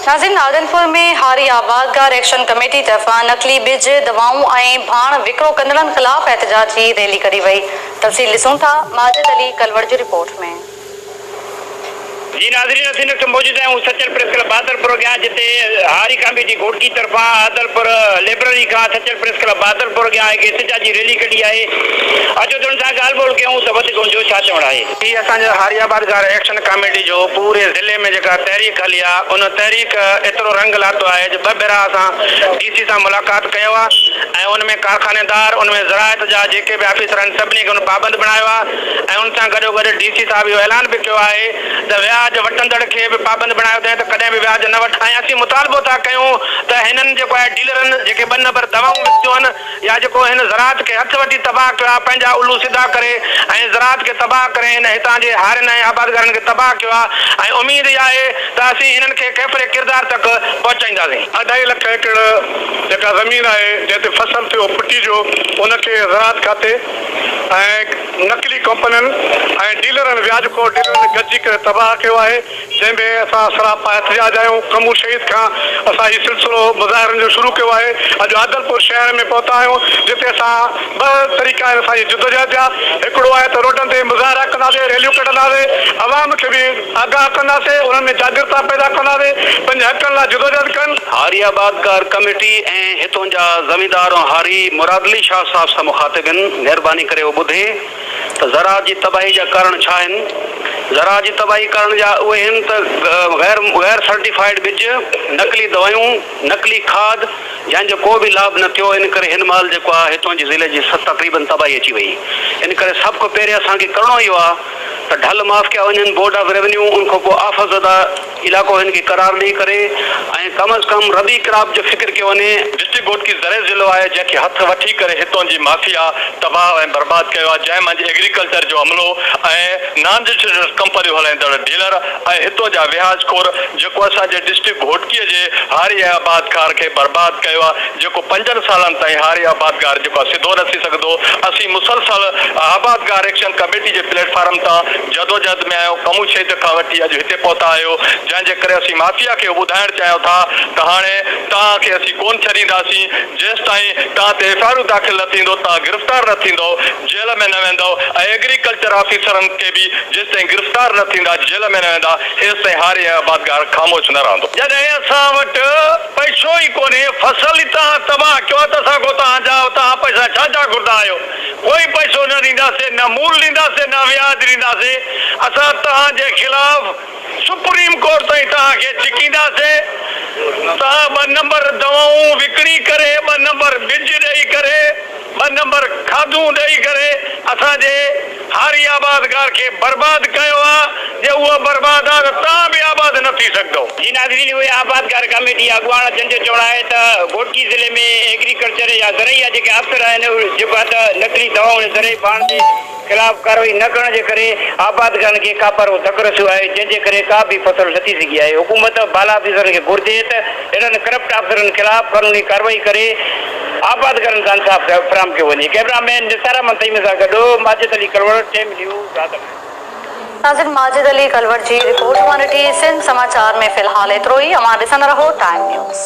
नाज़रीन, आदमपुर में हारी आबादगार एक्शन कमेटी तरफ़ां नकली बिज दवाऊं ऐं भाण विकिरो कंदड़नि ख़िलाफ़ एहतजाजी रैली कढी वई। तफ़सील ॾिसूं था माजिद अली कलवड़ जी रिपोर्ट में। जी नाज़रीन, असीं वक्त मौजूद आहियूं सचल प्रेस क्लब बादलपुर गया, जिते हारी कमेटी घोटकी तरफा आदलपुर लाइब्रेरी का सचल प्रेस क्लब बादलपुर गया एक एहतजाजी रैली कढी है। अचो तुम सां ॻाल्हि ॿोल कयूं त वधीक जो छा चवणु आहे। हीअ असांजो हारी आबादगार एक्शन कमेटी जो पूरे ज़िले में जेका तहरीक हली आहे, उन तहरीक एतिरो रंग लाथो आहे जो ॿ भेरा असां डीसी सां मुलाक़ात कयो आहे ऐं उनमें कारखानेदार, उनमें ज़रायत जा जेके बि ऑफिसर आहिनि सभिनी खे उन पाबंद बणायो आहे ऐं उन सां गॾोगॾु डीसी साहब इहो ऐलान बि कयो आहे त व्याज वठंदड़ खे बि पाबंद बणायो अथई त कॾहिं बि व्याज न वठ। ऐं असीं मुतालबो था कयूं त हिननि जेको आहे डीलरनि जेके 2 नंबर दवाऊं विकितियूं आहिनि या जेको हिन ज़रात खे हथ वठी तबाह कयो आहे, पंहिंजा उल्लू सिधा करे ऐं ज़रात खे तबाह करे हिन हितां जे हारियुनि ऐं आबादगारनि खे तबाह कयो आहे। ऐं उमेद इहा आहे त असीं हिननि खे कैफ़रे किरदार तक पहुचाईंदासीं। 2.5 लख एकड़ जेका ज़मीन आहे जिते फसल थियो पुटी जो, उनखे ज़रात खाते ऐं नकली कंपनियुनि ऐं डीलरनि व्याजखोर डीलरनि गॾिजी करे तबाह कयो आहे, जंहिंमें असां सरापा एहतजाज आहियूं। कमू शहीद खां असां हीउ सिलसिलो मुज़ाहिरनि जो शुरू कयो आहे। अॼु आदलपुर शहर में पहुता आहियूं, जिते असां 2 तरीक़ा आहिनि असांजी जिदोजहद जा। हिकिड़ो आहे त रोडनि ते मुज़ाहिरा कंदासीं, रैलियूं कढंदासीं, आवाम खे बि आगाह कंदासीं, उन्हनि में जागरूकता पैदा कंदासीं, पंहिंजे हक़नि लाइ जिदोजहद कनि। हारी आबादगार कमेटी ऐं हितों जा ज़मींदार हारी मुरादली शाह साहब सां मुखातिबिन महिरबानी करे ॿुधे त ज़रात जी तबाही जा कारण छा आहिनि। ज़रात जी तबाही कारण जा उहे आहिनि त गैर सर्टिफाइड बिज, नकली दवायूं, नकली खाद, जंहिंजो को बि लाभ न थियो। इन करे हिन महिल जेको आहे हितों जी ज़िले जी तक़रीबन तबाही अची वई। इन करे सभ खां पहिरियों असांखे करिणो इहो आहे त ढल माफ़ कया वञनि बोर्ड ऑफ रेवेन्यू, उनखां पोइ आफ़ज़दा इलाइक़ो हिन खे करार ॾेई करे ऐं कम अज़ कम रबी क्रॉप जो फ़िक्र कयो वञे। डिस्ट्रिक्ट घोटकी ज़रे ज़िलो आहे जंहिंखे हथ वठी करे हितों जी माफ़िया तबाह ऐं बर्बाद कयो आहे, जंहिं मंझि एग्रीकल्चर जो अमलो ऐं नॉन रजिस्टर्ड कंपनियूं हलाईंदड़ डीलर ऐं हितों जा व्याजखोर जेको असांजे डिस्ट्रिक्ट घोटकीअ जे हारी आबादगार खे बर्बाद कयो आहे, जेको 5 सालनि ताईं हारी आबादगार जेको आहे सिधो न थी सघंदो। असीं मुसलसल आबादगार एक्शन कमेटी जे प्लेटफॉर्म तां जदोजहद में आहियो, कमू शहीद खां वठी अॼु हिते पहुता आहियो, जंहिंजे करे असीं माफ़िया खे ॿुधाइणु चाहियूं था त हाणे तव्हांखे असीं कोन छॾींदासीं जेसि ताईं तव्हां ते एफआईआर दाख़िल न थींदो, तव्हां गिरफ़्तार न थींदो, जेल में न वेंदो ऐं एग्रीकल्चर ऑफिसरनि खे बि जेसि ताईं गिरफ़्तार न थींदा, जेल में न वेंदा, हेसि ताईं हारी आबादगार ख़ामोश न रहंदो। जॾहिं असां वटि पैसो ई कोन्हे, फसल ई तव्हां तबाह कयो त असां को तव्हां पैसा छा घुरंदा आहियो। कोई पैसो न ॾींदासीं, न मूल ॾींदासीं, न व्याज ॾींदासीं। असां तव्हांजे ख़िलाफ़ सुप्रीम कोर्ट ताईं तव्हांखे छिकींदासीं। तव्हां 2 नंबर दवाऊं विकिणी करे, 2 नंबर बिज ॾेई करे, 2 नंबर खाधूं ॾेई करे असांजे हारी आबादगार खे बर्बाद कयो आहे। जे उहो बर्बाद आहे त तव्हां बि आबाद न थी सघंदो। जी नाज़रीन, उहे आबादगार कमेटी अॻुवान जंहिंजो चवणु आहे त घोटकी ज़िले में एग्रीकल्चर या ज़रईया जेके अफ़सर आहिनि जेको आहे त नकली दवाऊं ज़रई पाण जे ख़िलाफ़ कार्रवाई न करण जे करे आबादगारनि खे कापारो धक रसियो आहे, जंहिंजे करे का बि फसल न थी सघी आहे। हुकूमत बाला ऑफिसरनि खे घुर्जे त हिननि करप्ट अफ़सरनि ख़िलाफ़ कानूनी कार्रवाई करे आबादगारनि सां इंसाफ़ फराहम कयो वञे। कैमरामैन निसार मंतईम सां गॾु माजिद अली कलवड़, टाइम न्यूज़ आदमपुर। नाज़रीन, माजिद अली कलवड़ जी रिपोर्ट मां ॾिठी सिंध समाचार में फ़िलहाल एतिरो ई। अमां ॾिसंदा रहो टाइम न्यूज़।